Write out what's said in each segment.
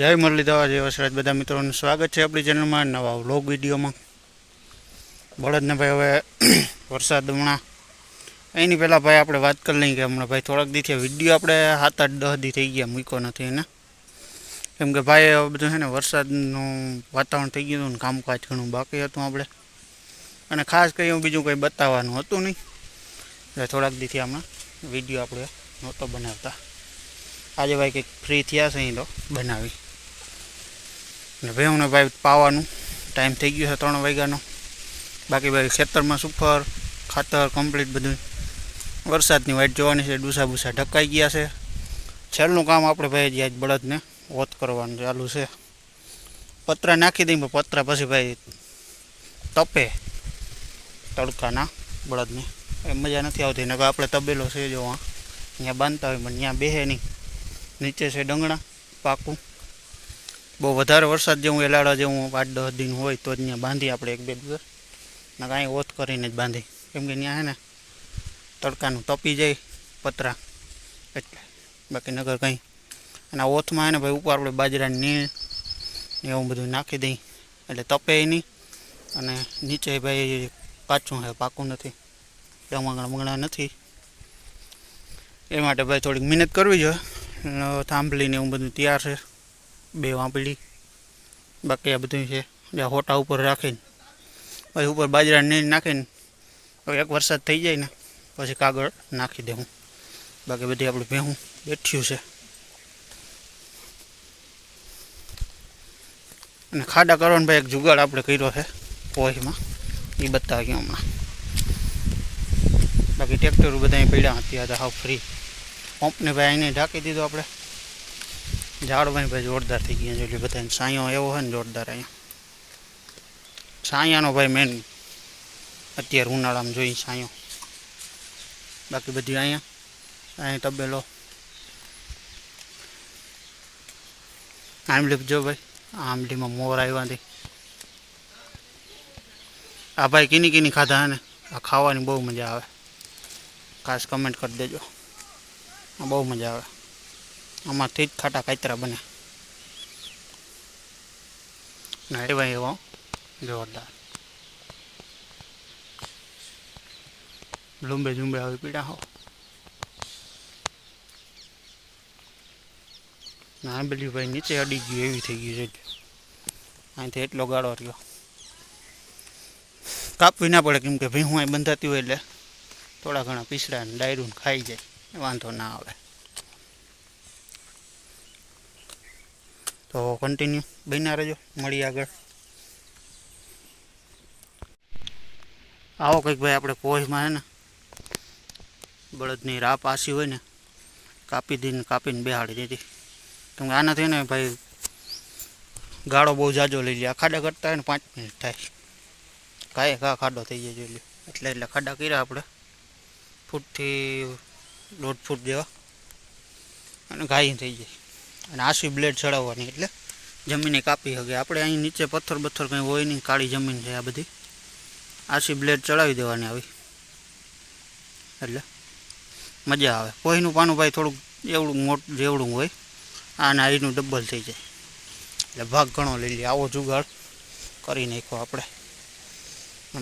જય મુરલીધર, જય વસરાજ બધા મિત્રોનું સ્વાગત છે આપણી ચેનલમાં નવા વ્લોગ વિડીયોમાં. બળદને ભાઈ હવે વરસાદ હમણાં એની પહેલાં ભાઈ આપણે વાત કરી લઈએ કે હમણાં ભાઈ થોડાક દીથી વિડીયો આપણે 7-8-10 દી થઈ ગયા મૂક્યો નથી એને, કેમ કે ભાઈ બધું છે ને વરસાદનું વાતાવરણ થઈ ગયું હતું ને કામકાજ ઘણું બાકી હતું આપણે, અને ખાસ કંઈ એવું બીજું કંઈ બતાવવાનું હતું નહીં એટલે થોડાક દીથી હમણાં વિડીયો આપણે નહોતો બનાવતા. આજે ભાઈ કંઈક ફ્રી થયા છે અહીં તો બનાવી ને ભેહુંને ભાઈ પાવાનું ટાઈમ થઈ ગયો છે 3 વાગ્યાનો. બાકી ભાઈ ખેતરમાં સુફર ખાતર કમ્પ્લીટ બધું વરસાદની વાઇટ જોવાની છે. ડૂસા બૂસા ઢકાઈ ગયા છે. છેલ્લું કામ આપણે ભાઈ જે આજ બળદને ઓત કરવાનું ચાલુ છે. પતરા નાખી દઈએ પણ પતરા પછી ભાઈ તપે તડકાના બળદને એ મજા નથી આવતી ને. આપણે તબેલો છે જો અહીંયા બાંધતા હોય પણ ત્યાં બેહે નહીં, નીચે છે ડંગણા પાકું. બહુ વધારે વરસાદ જેવું એલાડા જેવું 8-10 દિન હોય તો જ ત્યાં બાંધી આપણે 1-2 દિવસ ને કાંઈ ઓત કરીને જ બાંધી, કેમ કે ત્યાં છે ને તડકાનું તપી જાય પતરા એટલે. બાકી નગર કંઈ અને ઓથમાં છે ને ભાઈ ઉપર આપણે બાજરાની નીણ ને એવું બધું નાખી દઈ એટલે તપે નહીં, અને નીચે ભાઈ કાચું છે પાકું નથી, ડમંગણા નથી. એ માટે ભાઈ થોડીક મહેનત કરવી જોઈએ. થાંભલીને એવું બધું તૈયાર છે, 2 વાંપડી. બાકી આ બધું છે જ્યાં હોટા ઉપર રાખીને પછી ઉપર બાજરાની નીણ નાખીને હવે એક વરસાદ થઈ જાય ને પછી કાગળ નાખી દેવું. બાકી બધી આપણે ભેહું બેઠ્યું છે. અને ખાડા કરવાનો ભાઈ એક જુગાડ આપણે કર્યો છે પોઈમાં, એ બતાવી હમણાં. બાકી ટ્રેક્ટરો બધા પડ્યા અત્યારે હાવ ફ્રી. પંપને ભાઈ એને ઢાંકી દીધો આપણે. ઝાડવાય ભાઈ જોરદાર થઈ ગયા છે એટલે બધાને સાયો એવો હોય ને જોરદાર. અહીંયા સાયાનો ભાઈ મેન અત્યારે ઉનાળામાં જોઈ સાયો. બાકી બધી અહીંયા તબેલો આંબલી જો ભાઈ, આંબલીમાં મોર આવ્યા હતી. આ ભાઈ કીની ખાધા ને આ ખાવાની બહુ મજા આવે. ખાસ કમેન્ટ કરી દેજો, બહુ મજા આવે. આમાંથી જ ખાટા કાતરા બને ના એવા એવો જોરદાર. લુંબે ઝુંબે આવી પીડા હો ના બધી ભાઈ નીચે અડી ગયું એવી થઈ ગયું છે. અહીંથી એટલો ગાળો રહ્યો, કાપવી ના પડે કેમ કે ભીહું અહીં બંધાતી હોય એટલે થોડા ઘણા પીસડા ને ડાયરું ખાઈ જાય, વાંધો ના આવે. તો કન્ટિન્યુ બન્યા રહેજો, મળી આગળ. આવો કંઈક ભાઈ આપણે પોઈમાં છે ને બળદની રાહ પાસી હોય ને કાપીને બેહાડી દીધી. કેમ કે આનાથી ને ભાઈ ગાળો બહુ જાજો લઈ લે. આ ખાડા કરતા હોય ને 5 મિનિટ થાય, ખાડો થઈ જાય જોઈ લે. એટલે ખાડા કર્યા આપણે ફૂટથી 1.5 ફૂટ જેવા, અને ઘાઈ થઈ જાય. અને આસી બ્લેડ ચડાવવાની એટલે જમીને કાપી શકે. આપણે અહીં નીચે પથ્થર કંઈ હોય નહીં, કાળી જમીન છે આ બધી. આસી બ્લેડ ચડાવી દેવાની આવી એટલે મજા આવે. કોઈનું પાનું ભાઈ થોડુંક એવડું મોટું જેવડું હોય, આના અહીંનું ડબલ થઈ જાય એટલે ભાગ ઘણો લઈ લે. આવો જુગાડ કરી નાખો આપણે.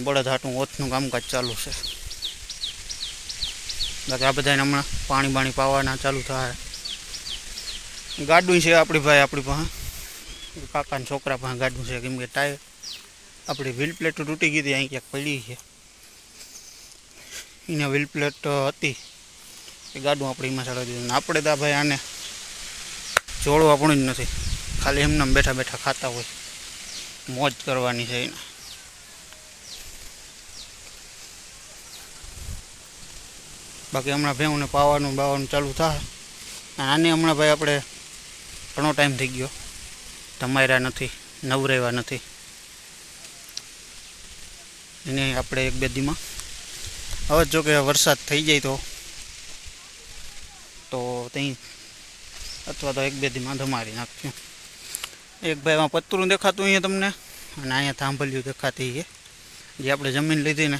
બળદ હાટું ઓથનું કામકાજ ચાલુ છે. બાકી આ બધાને હમણાં પાણી પાવાના ચાલુ થાય. ગાડું છે આપણી પાસે, કાકાના છોકરા પાસે ગાડું છે. કેમ કે ટાયર આપણી વ્હીલ પ્લેટ તૂટી ગઈ હતી, અહીં ક્યાંક પડી છે. એને વ્હીલ પ્લેટ હતી એ ગાડું આપણે એમાં ચડાવી દીધું. આપણે તો ભાઈ આને જોડવું આપણું જ નથી, ખાલી એમને બેઠા ખાતા હોય, મોજ કરવાની છે એને. બાકી હમણાં ભેહુંને પાવાનું ચાલુ થાય. આને હમણાં ભાઈ આપણે ઘણો ટાઈમ થઈ ગયો ધમાર્યા નથી, નવરેવા નથી. એને આપણે 1-2 દીમાં હવે જો કે વરસાદ થઈ જાય તો ત્યાં અથવા તો 1-2 દીમાં ધમારી નાખ્યું. એક ભાઈ એમાં પતરું દેખાતું અહીંયા તમને, અને અહીંયા થાંભલ્યું દેખાતી છે. જે આપણે જમીન લીધી ને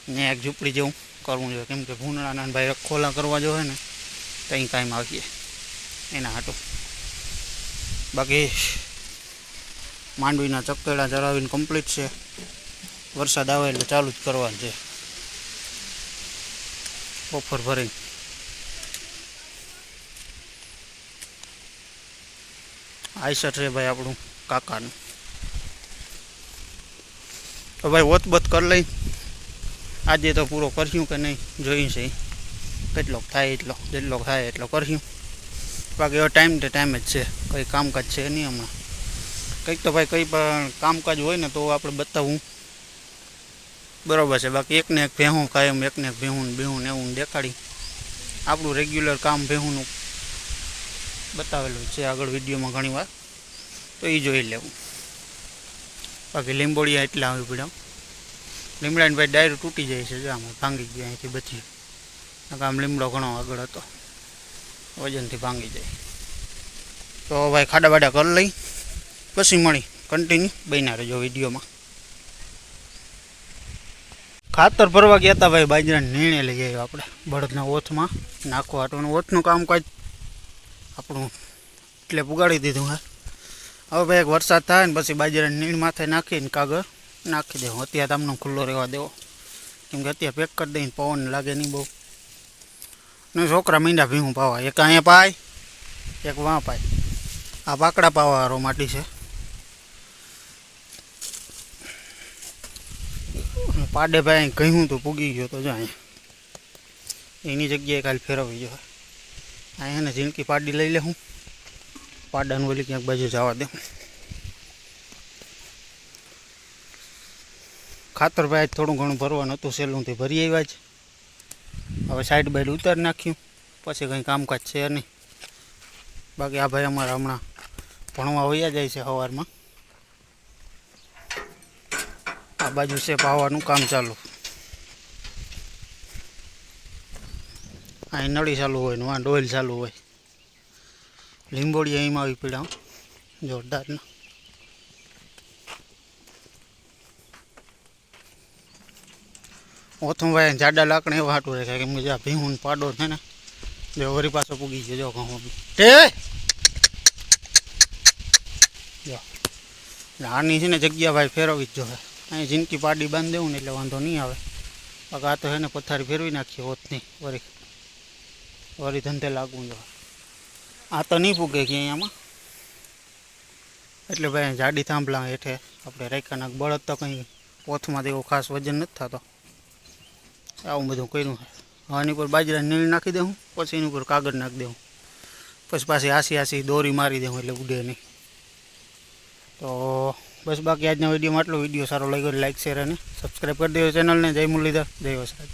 ત્યાં એક ઝૂંપડી જેવું કરવું જોઈએ, કેમ કે ભૂંડળાના ભાઈ ખોલા કરવા જોઈએ ને ત્યાં કાંઈ આવીએ એના હાટું. બાકી માંડવીના ચક્કેડા ચરાવીને કમ્પ્લીટ છે. વરસાદ આવે એટલે ચાલુ જ કરવાનું છે બફર ભરી. આઈસર છે ભાઈ આપણું કાકાનું. તો ભાઈ ઓતબત કરી લઈ આજે તો પૂરો કર્યું કે નહીં જોયું છે. કેટલોક થાય જેટલો થાય એટલો કર્યું. બાકી હવે ટાઈમ ટુ ટાઈમ જ છે, કંઈ કામકાજ છે નહીં હમણાં. કંઈક તો ભાઈ કંઈ પણ કામકાજ હોય ને તો આપણે બતાવવું બરાબર છે. બાકી એકને એક ભેહું કાયમ એકને એક ભેહું એવું દેખાડી આપણું રેગ્યુલર કામ ભેહુંનું બતાવેલું છે આગળ વિડીયોમાં ઘણી વાર, તો એ જોઈ લેવું. બાકી લીંબોળિયા એટલા આવી પડ્યા. લીમડાની ભાઈ ડાયરો તૂટી જાય છે, જો આમાં ભાંગી ગયા અહીંથી બચી. આમ લીમડો ઘણો આગળ હતો, વજનથી ભાંગી જાય. તો ભાઈ ખાડા બાડા કરી લઈ પછી મળી કન્ટિન્યુ બન્યા રહેજો વિડીયોમાં. ખાતર ભરવા ગયા હતા ભાઈ, બાજરાને નિર્ણય લઈ આવ્યો આપણે બળદના ઓથમાં નાખવા હાટવાનું. ઓથનું કામકાજ આપણું એટલે પુગાડી દીધું હે. હવે ભાઈ એક વરસાદ થાય ને પછી બાજરાને નીણ માથે નાખીને કાગળ નાખી દેવું. અત્યારે તમને ખુલ્લો રહેવા દેવો, કેમ કે અત્યારે પેક કરી દઈને પવન લાગે નહીં બહુ. ને છોકરા મીંડા ભીહું પાવા, એક અહીંયા પાય એક વાં પાય. આ પાકડા પાવાવાળો માટી છે. પાડે ભાઈ કહ્યું તો પૂગી ગયો તો જાય એની જગ્યાએ કાલે ફેરવી ગયો. અહીંયા એને ઝીણકી પાડી લઈ લે. હું પાડાનું ઓલી ક્યાંક બાજુ જવા દે. ખાતર ભાઈ થોડું ઘણું ભરવાનું હતું, સહેલુંથી ભરી આવ્યા જ. હવે સાઈડ બાઈડ ઉતારી નાખ્યું, પછી કંઈ કામકાજ છે નહીં. બાકી આ ભાઈ અમારા હમણાં ભણવા વયા જાય છે સવારમાં. આ બાજુ છે પાવાનું કામ ચાલુ. અહીં નળી ચાલુ હોય ને વાં ડોલ ચાલુ હોય. લીંબોડી અહીંમાં આવી પડ્યા જોરદારના. ઓથું ભાઈ જાડા લાકડા એવા હાટું રહે, કેમ કે જ્યાં ભીહું પાડો છે ને જો વરી પાછો પૂગી ગયો. જો ઘઉં જો આની છે ને જગ્યા ભાઈ ફેરવવી જ જોઈએ. અહીં જિંદગી પાડી બાંધી દેવું ને એટલે વાંધો નહીં આવે. બાકી આ તો એને પથારી ફેરવી નાખીએ ઓથની વરી ધંધે લાગવું જોઈએ. આ તો નહીં પૂગે કે અહીંયામાં, એટલે ભાઈ જાડી થાંભલા હેઠે આપણે રાખ્યા નાખ. બળદ તો કંઈ ઓથમાં તો એવું ખાસ વજન નથી થતો. આવું બધું કર્યું. આની ઉપર બાજરાની નીણ નાખી દઉં, પછી એની ઉપર કાગળ નાખી દઉં, પછી પાછી આસી દોરી મારી દઉં એટલે ઉડે નહીં. તો બસ બાકી આજના વિડીયોમાં આટલો. વિડીયો સારો લાગ્યો લાઈક શેર અને સબસ્ક્રાઈબ કરી દેજો ચેનલને. જય મુરલીધર, જય વસરાજ.